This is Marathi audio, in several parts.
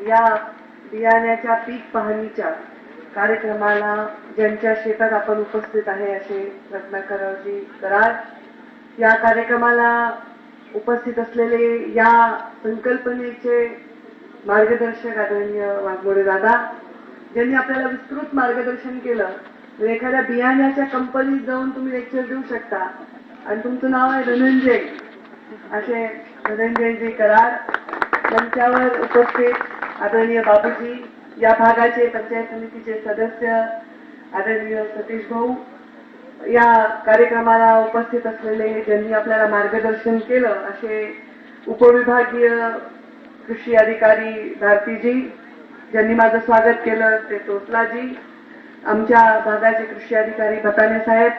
या बियाण्याच्या पीक पाहणीच्या कार्यक्रमाला ज्यांच्या शेतात आपण उपस्थित आहे असे रत्नाकररावजी कराड या कार्यक्रमाला उपस्थित असलेले या संकल्पनेचे मार्गदर्शक आदरणीय वाघमोडे दादा ज्यांनी आपल्याला विस्तृत मार्गदर्शन केलं. एखाद्या बियाण्याच्या कंपनीत जाऊन तुम्ही लेक्चर देऊ शकता आणि तुमचं नाव आहे धनंजय असे धनंजयजी कराड. मंचावर उपस्थित आदरणीय बाबूजी, या भागाचे पंचायत समितीचे सदस्य आदरणीय सतीश भाऊ, या कार्यक्रमाला उपस्थित असलेले ज्यांनी आपल्याला मार्गदर्शन केलं असे उपविभागीय कृषी अधिकारी भारतीजी, ज्यांनी माझं स्वागत केलं ते तोसलाजी, आमच्या भागाचे कृषी अधिकारी भताने साहेब,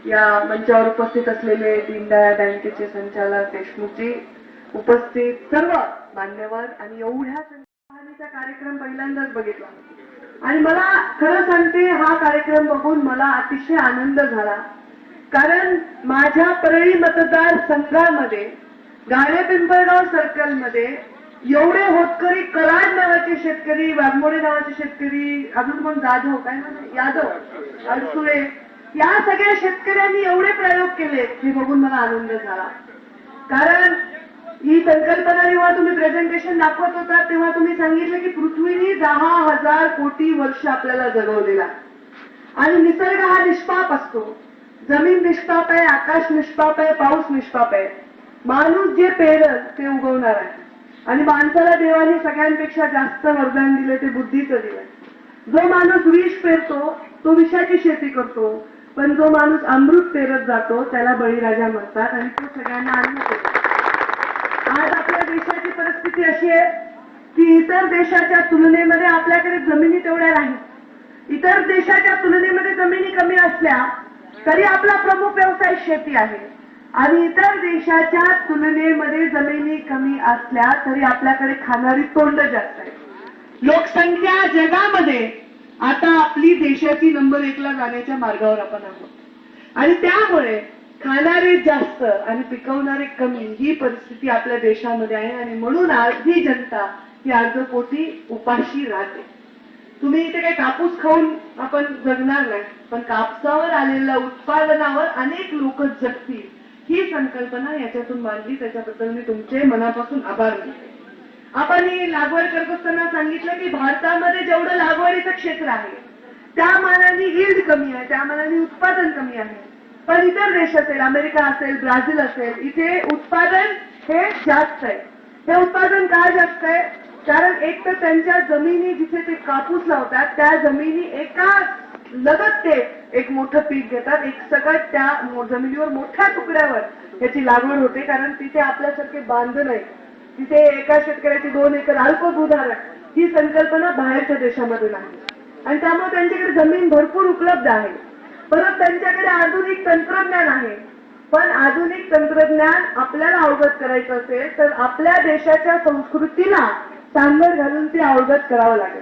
या मंचावर उपस्थित असलेले दीनदयाळ बँकेचे संचालक देशमुखजी, उपस्थित सर्व मान्यवर आणि एवढ्या पाहणीचा कार्यक्रम पहिल्यांदाच बघितला आणि मला खरं सांगते हा कार्यक्रम बघून मला अतिशय आनंद झाला. कारण माझ्या परळी मतदारसंघामध्ये गाळे पिंपळगाव सर्कलमध्ये एवढे होतकरी, कराड नावाचे शेतकरी, वाघमोडे नावाचे शेतकरी, अजून कोण जाधव काय म्हणा यादव अडसुळे, या सगळ्या शेतकऱ्यांनी एवढे प्रयोग केले हे बघून मला आनंद झाला. कारण ही संकल्पना जेव्हा तुम्ही प्रेझेंटेशन दाखवत होता तेव्हा तुम्ही सांगितलं की पृथ्वीने 10,000 कोटी वर्ष आपल्याला जगवलेला आणि निसर्ग हा निष्पाप असतो. जमीन निष्पाप आहे, आकाश निष्पाप आहे, पाऊस निष्पाप आहे. माणूस जे पेरल ते उगवणार आहे आणि माणसाला देवाने सगळ्यांपेक्षा जास्त वरदान दिले ते बुद्धीचं दिलंय. जो माणूस विष पेरतो तो विषाची शेती करतो, पण जो माणूस अमृत पेरत जातो त्याला बळीराजा म्हणतात आणि तो सगळ्यांना अन्न देतो. आज आपल्या देशाची परिस्थिती अशी आहे की इतर देशाच्या तुलनेमध्ये आपल्याकडे जमिनी तेवढ्या नाहीत. इतर देशाच्या तुलनेमध्ये जमिनी कमी असल्या तरी आपला प्रमुख व्यवसाय शेती आहे आणि इतर देशाच्या तुलनेमध्ये जमिनी कमी असल्या तरी आपल्याकडे खाणारी तोंड जास्त आहे. लोकसंख्या जगामध्ये आता आपली देशाची नंबर 1 ला जाण्याच्या मार्गावर आपण आहोत आणि त्यामुळे खाणारे जास्त आणि पिकवणारे कमी ही परिस्थिती आपल्या देशामध्ये आहे आणि म्हणून आज ही जनता ही अर्धपोटी उपाशी राहते. तुम्ही इथे काही कापूस खाऊन आपण जगणार नाही, पण कापसावर आलेल्या उत्पादनावर अनेक लोक जगतील ही संकल्पना याच्यातून मांडली. त्याच्याबद्दल मी तुमचे मनापासून आभार मानते. आपण ही लागवड करत असताना सांगितलं की भारतामध्ये जेवढं लागवडीचं क्षेत्र आहे त्या मानाने यील्ड कमी आहे, त्या मानाने उत्पादन कमी आहे. पण इतर देश असेल, अमेरिका असेल, ब्राझील असेल, इथे उत्पादन हे जास्त आहे. हे उत्पादन का जास्त आहे? कारण एक तर त्यांच्या जमिनी जिथे ते कापूस लावतात त्या जमिनी एका लगत ते एक मोठं पीक घेतात, एक सकट त्या जमिनीवर मोठ्या तुकड्यावर याची लागवड होते. कारण तिथे आपल्यासारखे बांध नाही, तिथे एका शेतकऱ्याची 2 एकर अल्पभूधारक ही संकल्पना बाहेरच्या देशामध्ये नाही आणि त्यामुळे त्यांच्याकडे जमीन भरपूर उपलब्ध आहे. परत त्यांच्याकडे आधुनिक तंत्रज्ञान आहे. पण आधुनिक तंत्रज्ञान आपल्याला अवगत करायचं असेल तर आपल्या देशाच्या संस्कृतीला सांगड घालून ते अवगत करावं लागेल.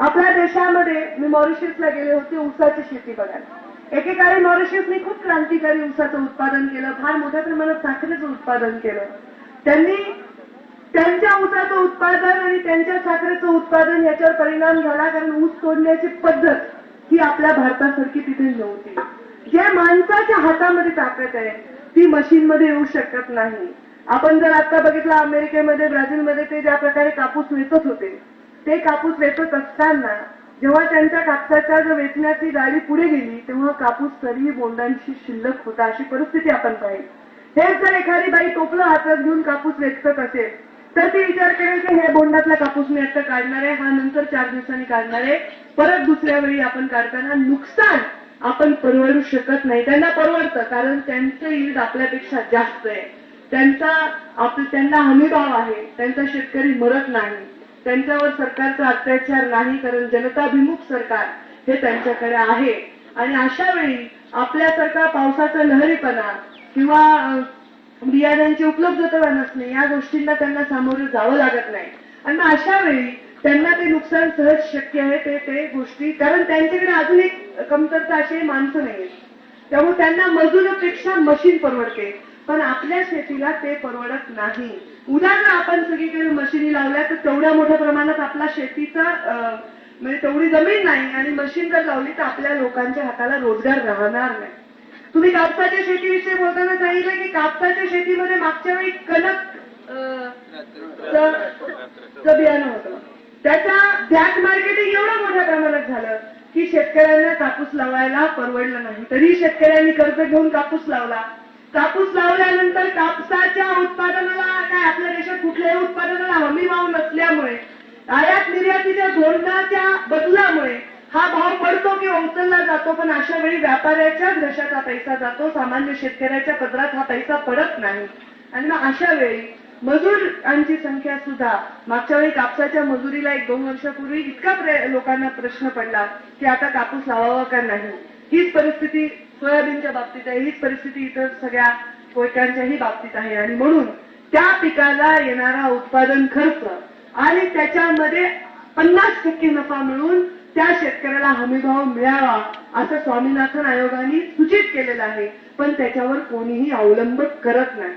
आपल्या देशामध्ये मी मॉरिशसला गेले होते ऊसाची शेती बघायला. एकेकाळी मॉरिशसने खूप क्रांतिकारी ऊसाचं उत्पादन केलं, फार मोठ्या प्रमाणात साखरेचं उत्पादन केलं. त्यांनी त्यांच्या ऊसाचं उत्पादन आणि त्यांच्या साखरेचं उत्पादन याच्यावर परिणाम झाला कारण ऊस तोडण्याची पद्धत ही आपल्या भारतासारखी तिथे नव्हती. जे माणसाच्या हातामध्ये ताकद आहे ती मशीनमध्ये येऊ शकत नाही. आपण जर आता बघितलं अमेरिकेमध्ये, ब्राझीलमध्ये ते ज्या प्रकारे कापूस वेचत होते, ते कापूस वेचत असताना जेव्हा त्यांच्या कापसाच्या जर वेचण्याची गाडी पुढे गेली तेव्हा कापूस तरीही बोंडांशी शिल्लक होता, अशी परिस्थिती आपण पाहिली. हेच जर एखादी बाई टोपलं हातात घेऊन कापूस वेचत असेल तर ती विचार करेल की हे बोंडातला कापूस मी आता काढणार आहे, हा नंतर 4 दिवसांनी काढणार आहे, परत दुसऱ्या वेळी आपण काढताना नुकसान आपण परवडू शकत नाही. त्यांना परवडतं कारण त्यांचं यील्ड आपल्यापेक्षा जास्त आहे, त्यांना हमीभाव आहे, त्यांचा शेतकरी मरत नाही, त्यांच्यावर सरकारचा अत्याचार नाही कारण जनताभिमुख सरकार हे त्यांच्याकडे आहे. आणि अशा वेळी आपल्यासारखा पावसाचा लहरीपणा किंवा बियाण्यांची उपलब्धता नसणे या गोष्टींना त्यांना सामोरे जावं लागत नाही आणि मग अशा वेळी त्यांना ते नुकसान सहज शक्य आहे. ते गोष्टी कारण त्यांच्याकडे अजून एक कमतरता अशी माणसं नाहीये, त्यामुळे त्यांना मजुरापेक्षा मशीन परवडते, पण आपल्या शेतीला ते परवडत नाही. उद्या जर आपण सगळीकडे मशिनी लावल्या तर तेवढ्या मोठ्या प्रमाणात आपला शेतीचा म्हणजे तेवढी जमीन नाही आणि मशीन जर लावली तर आपल्या लोकांच्या हाताला रोजगार राहणार नाही. तुम्ही कापसाच्या शेतीविषयी बोलताना सांगितलं की कापसाच्या शेतीमध्ये मागच्या वेळी कणक बियाणं होतं. त्याचा ब्लॅक मार्केटिंग एवढं मोठ्या प्रमाणात झालं की शेतकऱ्यांना कापूस लावायला परवडलं नाही. तरी शेतकऱ्यांनी कर्ज घेऊन कापूस लावला. कापूस लावल्यानंतर कापसाच्या उत्पादनाला काय आपल्या देशात कुठल्याही उत्पादनाला हमी भाव नसल्यामुळे आयात निर्यातीच्या धोरणाच्या बदलामुळे हा भाव पडतो किंवा उचलला जातो. पण अशा वेळी व्यापाऱ्याच्या घशाचा पैसा जातो, सामान्य शेतकऱ्याच्या पदरात हा पैसा पडत नाही. आणि मग अशा वेळी मजुरांची संख्या सुद्धा मागच्या वेळी कापसाच्या मजुरीला 1-2 वर्षापूर्वी इतका लोकांना प्रश्न पडला की आता कापूस लावावा का नाही. हीच परिस्थिती सोयाबीनच्या बाबतीत आहे, हीच परिस्थिती इतर सगळ्या पिकांच्याही बाबतीत आहे. आणि म्हणून त्या पिकाला येणारा उत्पादन खर्च आणि त्याच्यामध्ये 50% नफा मिळून त्या शेतकऱ्याला हमीभाव मिळावा असं स्वामीनाथन आयोगाने सूचित केलेलं आहे. पण त्याच्यावर कोणीही अवलंब करत नाही.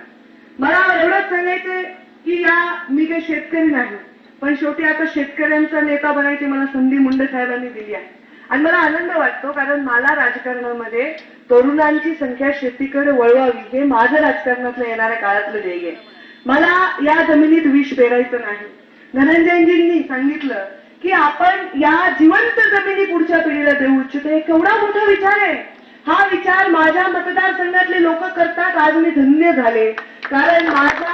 मला एवढंच सांगायचंय की मी काही शेतकरी नाही, पण शेवटी आता शेतकऱ्यांचा नेता बनायची मला संधी मुंडे साहेबांनी दिली आहे. आणि मला आनंद वाटतो कारण मला राजकारणामध्ये तरुणांची संख्या शेतीकडे वळवावी हे माझं राजकारणातलं येणाऱ्या काळातलं ध्येय आहे. मला या जमिनीत विष पेरायचं नाही. धनंजयजींनी सांगितलं की आपण या जिवंत जमिनी पुढच्या पिढीला देऊ इच्छितो. हे केवढा मोठा विचार आहे. हा विचार माझ्या मतदारसंघातले लोक करतात. आज मी धन्य झाले कारण माझा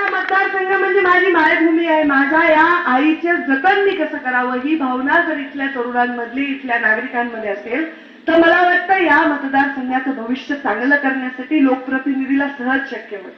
मतदारसंघ म्हणजे माझी मायभूमी आहे. माझ्या या आईचे जतन मी कसं करावं ही भावना जर इथल्या तरुणांमधली इथल्या नागरिकांमध्ये असेल तर मला वाटतं या मतदारसंघाचं भविष्य चांगलं करण्यासाठी लोकप्रतिनिधीला सहज शक्य होईल.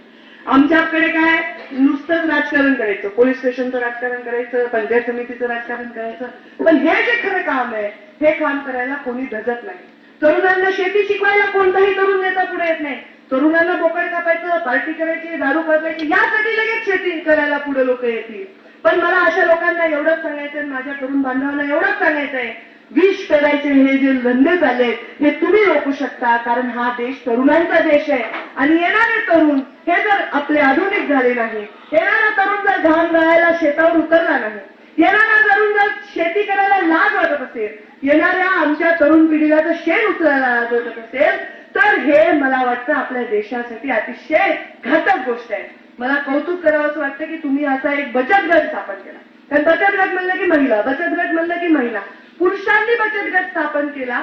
आमच्याकडे काय नुसतंच राजकारण करायचं, पोलीस स्टेशनचं राजकारण करायचं, पंचायत समितीचं राजकारण करायचं, पण हे जे खरं काम आहे हे काम करायला कोणी धजत नाही. तरुणांना शेती शिकवायला कोणताही तरुण नेता पुढे येत नाही. तरुणांना बोकड कापायचं, पार्टी करायची, दारू पाजायची यासाठी लगेच शेती करायला पुढे लोक येतील. पण मला अशा लोकांना एवढंच सांगायचंय, माझ्या तरुण बांधवांना एवढंच सांगायचंय, विष पेरायचे हे जे धंदे चालले हे तुम्ही रोखू शकता. कारण हा देश तरुणांचा देश आहे आणि येणारे तरुण हे जर आपले आधुनिक झाले नाही, येणारा तरुण जर घाम गाळायला शेतावर उतरला नाही, येणारा तरुण जर शेती करायला लाज वाटत असेल, येणाऱ्या आमच्या तरुण पिढीला जर शेण उचलायला लाज वाटत असेल तर हे मला वाटतं आपल्या देशासाठी अतिशय घातक गोष्ट आहे. मला कौतुक करावं असं वाटतं की तुम्ही असा एक बचत गट स्थापन केला. कारण बचत गट म्हणलं की महिला, बचत गट म्हणलं की महिला, पुरुषांनी बचत गट स्थापन केला,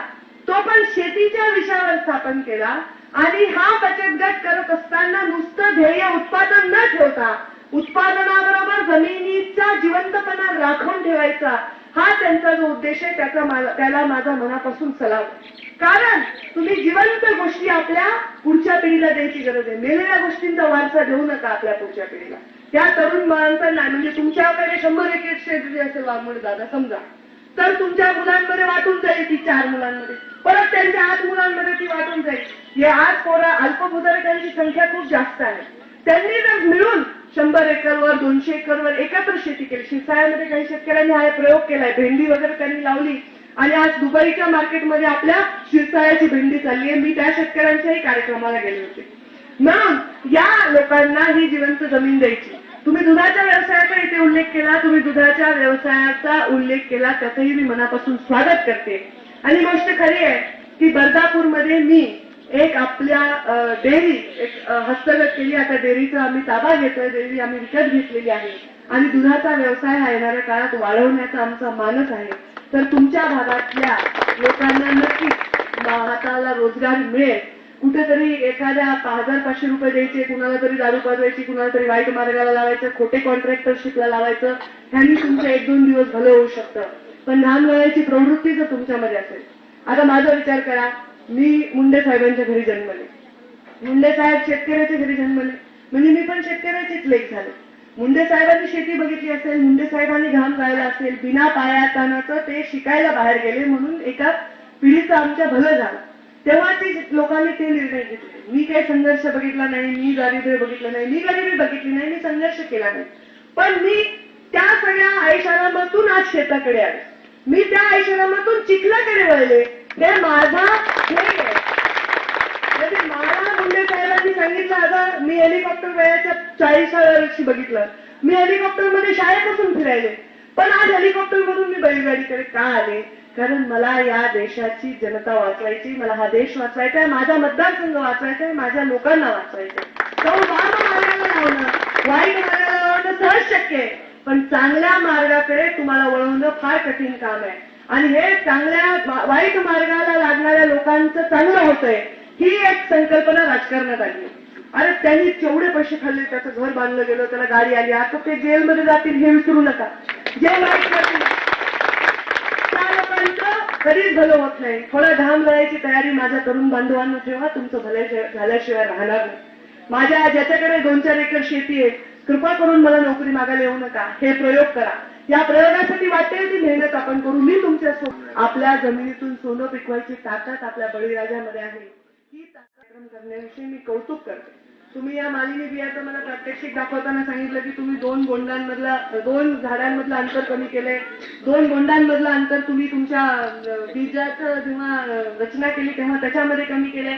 तो पण शेतीच्या विषयावर स्थापन केला. आणि हा बचत गट करत असताना नुसतं ध्येय उत्पादन न ठेवता उत्पादनाबरोबर जमिनीचा जिवंतपणा राखून ठेवायचा हा त्यांचा जो उद्देश आहे त्याला माझा मनापासून सलाम. कारण तुम्ही जिवंत गोष्टी आपल्या पुढच्या पिढीला द्यायची गरज आहे. मेलेल्या गोष्टींचा वारसा देऊ नका आपल्या पुढच्या पिढीला. त्या तरुण माणसांना म्हणजे तुमच्याकडे 100 एकर शेती असेल वाघमोडे दादा समजा, तर तुमच्या मुलांमध्ये वाटून जाईल ती 4 मुलांमध्ये, परत त्यांच्या 8 मुलांमध्ये ती वाटून जाईल. हे आज पोरा अल्पभूधारकांची संख्या खूप जास्त आहे. त्यांनी जर मिळून 100 एकरवर 200 एकरवर एकत्र शेती केली. शिरसाळ्यामध्ये काही शेतकऱ्यांनी हा प्रयोग केलाय, भेंडी वगैरे त्यांनी लावली आणि आज दुबईच्या मार्केटमध्ये आपल्या शिरसाळ्याची भेंडी चालली आहे. मी त्या शेतकऱ्यांच्याही कार्यक्रमाला गेले होते. म्हणून या लोकांना ही जिवंत जमीन द्यायची. तुम्ही दुधाच्या व्यवसायाचा इथे उल्लेख केला, तुम्ही दुधाच्या व्यवसायाचा उल्लेख केला, त्याचंही मी मनापासून स्वागत करते. आणि गोष्ट खरी आहे की बर्दापूरमध्ये मी एक आपल्या डेअरी एक हस्तगत केली. आता डेअरीचा आम्ही ताबा घेतोय, डेअरी आम्ही विकत घेतलेली आहे आणि दुधाचा व्यवसाय हा येणाऱ्या काळात वाढवण्याचा आमचा मानस आहे. तर तुमच्या भागातल्या लोकांना नक्कीच हाताला रोजगार मिळेल. कुठेतरी एखाद्या 1000-500 रुपये द्यायचे, कुणाला तरी दारू पाजवायची, कुणाला तरी वाईट मार्गाला लावायचं, खोटे कॉन्ट्रॅक्टरशिपला लावायचं, ह्यांनी तुमचं 1-2 दिवस भलं होऊ शकतं. पण घाण गळायची प्रवृत्ती जर तुमच्यामध्ये असेल, आता माझा विचार करा, मी मुंडे साहेबांच्या घरी जन्मले, मुंडे साहेब शेतकऱ्याच्या घरी जन्मले, म्हणजे मी पण शेतकऱ्याचीच लेक झाले. मुंडे साहेबांनी शेती बघितली असेल, मुंडे साहेबांनी घाम गाळला असेल, बिना पायातानाचं ते शिकायला बाहेर गेले म्हणून एका पिढीचं आमच्या भलं झालं. तेव्हा ती लोकांनी ते निर्णय घेतले. मी काही संघर्ष बघितला नाही, मी दारिद्र्य बघितलं नाही, मी गरिबी बघितली नाही, मी संघर्ष केला नाही. पण मी त्या सगळ्या ऐशारामातून आज शेताकडे आले, मी त्या ऐशारामातून चिखलाकडे वळले. हे माझा ध्येय आहे. मला मुंडे साहेबांनी सांगितलं आता मी हेलिकॉप्टर वयाच्या 40व्या वर्षी बघितलं. मी हेलिकॉप्टरमध्ये शाळेपासून फिरायले, पण आज हेलिकॉप्टर मधून मी बैलगाडीकडे का आले? कारण मला या देशाची जनता वाचवायची, मला हा देश वाचवायचा आहे, माझा मतदारसंघ वाचवायचा आहे, माझ्या लोकांना वाचवायचं आहे. तो मार्गाला लावणं, वाईट मार्गाला लावणं सहज शक्य आहे, पण चांगल्या मार्गाकडे तुम्हाला वळवणं फार कठीण काम आहे. आणि हे चांगल्या वाईट मार्गाला लागणाऱ्या लोकांचं चांगलं होतंय, ही एक संकल्पना राजकारणात आली. अरे त्यांनी जेवढे पैसे खाल्ले, त्याचं घर बांधलं गेलं, त्याला गाडी आली, आता ते जेलमध्ये जातील हे विसरू नका. जे वाईट करतील त्या लोकांचं कधीच भलं होत नाही. थोडा घाम गळायची तयारी माझ्या तरुण बांधवांना ठेवा, तुमचं झाल्याशिवाय राहणार नाही. माझ्या ज्याच्याकडे 2-4 एकर शेती आहे, कृपा करून मला नोकरी मागायला येऊ नका. हे प्रयोग करा. या प्रयोगासाठी वाटेल ती मेहनत आपण करू. मी तुमच्या आपल्या जमिनीतून सोनं पिकवायची ताकद आपल्या बळीराजामध्ये आहे. ही कार्यक्रम करण्याविषयी मी कौतुक करते. तुम्ही या मालिनी बियाचं मला प्रात्यक्षिक दाखवताना सांगितलं की तुम्ही 2 झाडांमधलं अंतर कमी केले. 2 बोंडांमधलं अंतर तुम्ही तुमच्या बीजाचं जेव्हा रचना केली तेव्हा त्याच्यामध्ये कमी केले.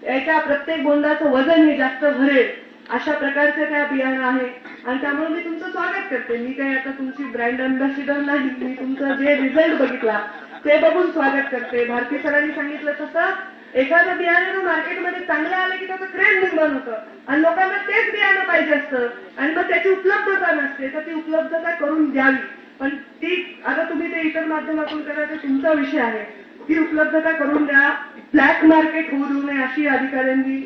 एका प्रत्येक बोंडाचं वजन हे जास्त भरेल अशा प्रकारचे त्या बियाणं आहे. आणि त्यामुळे मी तुमचं स्वागत करते. मी काही आता तुमची ब्रँड अँबॅसिडर नाही. मी तुमचं जे रिझल्ट बघितला ते बघून स्वागत करते. भारती सरांनी सांगितलं तसं एखादं बियाणं मार्केटमध्ये चांगलं आलं की त्याचं क्रेज निर्माण होतं आणि लोकांना तेच बियाणं पाहिजे असतं आणि मग त्याची उपलब्धता नसते, तर ती उपलब्धता करून द्यावी. पण ती आता तुम्ही ते इतर माध्यमातून करा, ते तुमचा विषय आहे. ती उपलब्धता करून द्या. ब्लॅक मार्केट होऊ देऊ नये अशी अधिकाऱ्यांनी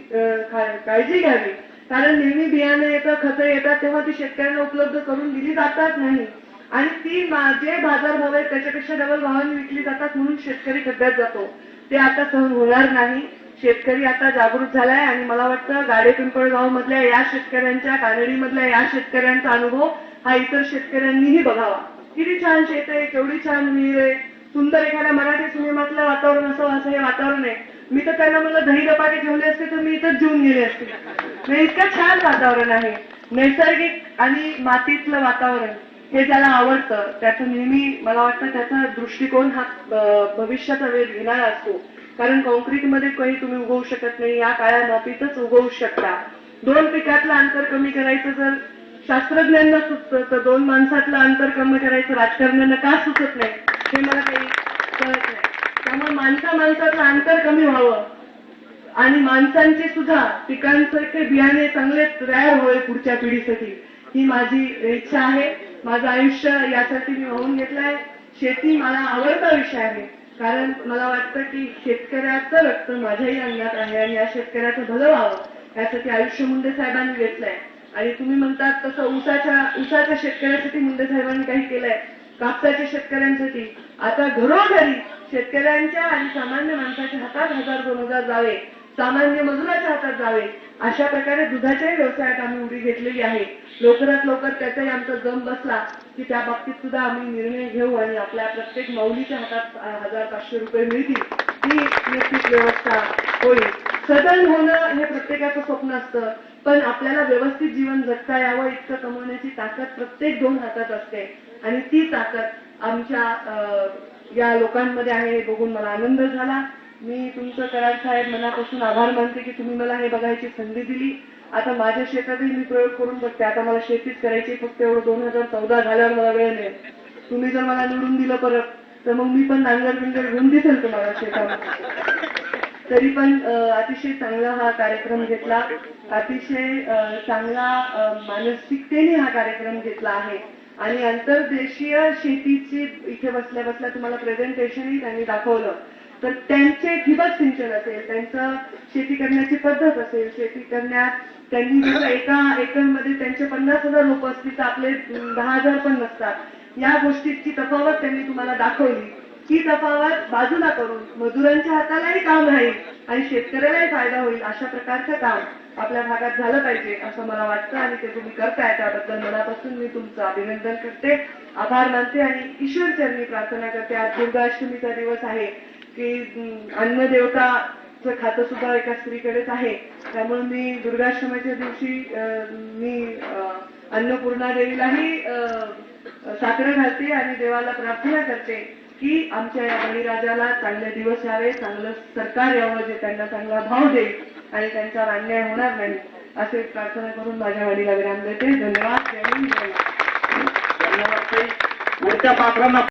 काळजी घ्यावी. कारण नेहमी बियाणं येतं, खतं येतात तेव्हा ती शेतकऱ्यांना उपलब्ध करून दिली जातात नाही आणि ती जे बाजारभाव आहेत त्याच्यापेक्षा डबल भावाने विकली जातात म्हणून शेतकरी खड्ड्यात जातो. ते आता सहन होणार नाही. शेतकरी आता जागृत झालाय आणि मला वाटतं गाडे पिंपळगाव मधल्या या शेतकऱ्यांच्या, कानडी मधल्या या शेतकऱ्यांचा अनुभव हा इतर शेतकऱ्यांनीही बघावा. किती छान शेत आहे, केवढी छान विहीर आहे, सुंदर एखाद्या मराठी सिनेमातलं वातावरण असं हे वातावरण आहे. मी तर त्यांना मला दही धपाटे ठेवले असते तर मी इथंच जेवून गेले असते. इतकं छान वातावरण आहे, नैसर्गिक आणि मातीतलं वातावरण. हे ज्याला आवडतं त्याचं नेहमी मला वाटतं त्याचा दृष्टिकोन हा भविष्याचा वेध घेणारा असतो. कारण कॉन्क्रीटमध्ये काही तुम्ही उगवू शकत नाही, या काळ्या मातीतच उगवू शकता. 2 पिकातलं अंतर कमी करायचं जर शास्त्रज्ञांना सुचतं, तर 2 माणसातलं अंतर कमी करायचं राजकारण्यांना का सुचत नाही हे मला काही कळत नाही. त्यामुळे माणसातलं अंतर कमी व्हावं आणि माणसांची सुद्धा पिकांसारखे बियाणे चांगले तयार व्हावे पुढच्या पिढीसाठी, ही माझी इच्छा आहे. माझं आयुष्य यासाठी मी वाहून घेतलंय. शेती मला आवडता विषय आहे, कारण मला वाटतं की शेतकऱ्याचं रक्त माझ्याही अंगात आहे आणि या शेतकऱ्याचं भलं व्हावं यासाठी आयुष्य मुंडे साहेबांनी घेतलंय. आणि तुम्ही म्हणतात तसं ऊसाच्या शेतकऱ्यासाठी मुंडे साहेबांनी काही केलंय, कापसाच्या शेतकऱ्यांसाठी. आता घरोघरी शेतकऱ्यांच्या आणि सामान्य माणसाच्या हातात 1000-2000 जावे, सामान्य मजुराच्या हातात जावे, अशा प्रकारे दुधाच्याही व्यवसायात आम्ही उडी घेतलेली आहे. लवकरात लवकर त्याचाही आमचा जम बसला की त्या बाबतीत सुद्धा आम्ही निर्णय घेऊ आणि आपल्या प्रत्येक माऊलीच्या हातात 1000-500 रुपये मिळतील, ही नक्कीच व्यवस्था होईल. सदन होणं हे प्रत्येकाचं स्वप्न असतं, पण आपल्याला व्यवस्थित जीवन जगता यावं इतकं कमवण्याची ताकद प्रत्येक 2 हातात असते आणि ती ताकद आमच्या या लोकांमध्ये आहे. हे बघून मला आनंद झाला. मी तुमचं कराड साहेब मनापासून आभार मानते की तुम्ही मला हे बघायची संधी दिली. आता माझ्या शेतातही मी प्रयोग करून बघते. आता मला शेतीच करायची, फक्त एवढं 2014 झाल्यावर मला वेळ मिळेल. तुम्ही जर मला निवडून दिलं परत तर मग मी पण नांगर घेऊन दिसेल तुम्हाला शेतामध्ये. तरी पण अतिशय चांगला हा कार्यक्रम घेतला, अतिशय चांगला मानसिकतेने हा कार्यक्रम घेतला आहे आणि अंतर्देशीय शेतीची इथे बसल्या बसल्या तुम्हाला प्रेझेंटेशनही त्यांनी दाखवलं. तर त्यांचे ठिबक सिंचन असेल, त्यांचं शेती करण्याची पद्धत असेल, शेती करण्यात त्यांनी जर एका एकरमध्ये त्यांचे 50,000 रोपं असतील तर आपले 10,000 पण नसतात. या गोष्टीची तफावत त्यांनी तुम्हाला दाखवली. ही तफावत बाजूला करून मजुरांच्या हातालाही काम राहील आणि शेतकऱ्यालाही फायदा होईल अशा प्रकारचं काम आपल्या भागात झालं पाहिजे असं मला वाटतं आणि ते तुम्ही करताय त्याबद्दल मनापासून मी तुमचं अभिनंदन करते, आभार मानते आणि ईश्वरचरणी प्रार्थना करते. आज दुर्गाष्टमीचा दिवस आहे की अन्नदेवताचं खातं सुद्धा एका स्त्रीकडेच आहे. त्यामुळे मी दुर्गाष्टमीच्या दिवशी मी अन्नपूर्णा देवीलाही साकडं घालते आणि देवाला प्रार्थना करते की आमच्या या बळीराजाला चांगले दिवस यावे, चांगलं सरकार यावं जे त्यांना चांगला भाव देईल आणि त्यांच्यावर अन्याय होणार नाही असे प्रार्थना करून माझ्या वाणीला विराम देते. धन्यवाद. जय हिंद. जय महाराष्ट्र. धन्यवाद ताई. पुढच्या पात्रांना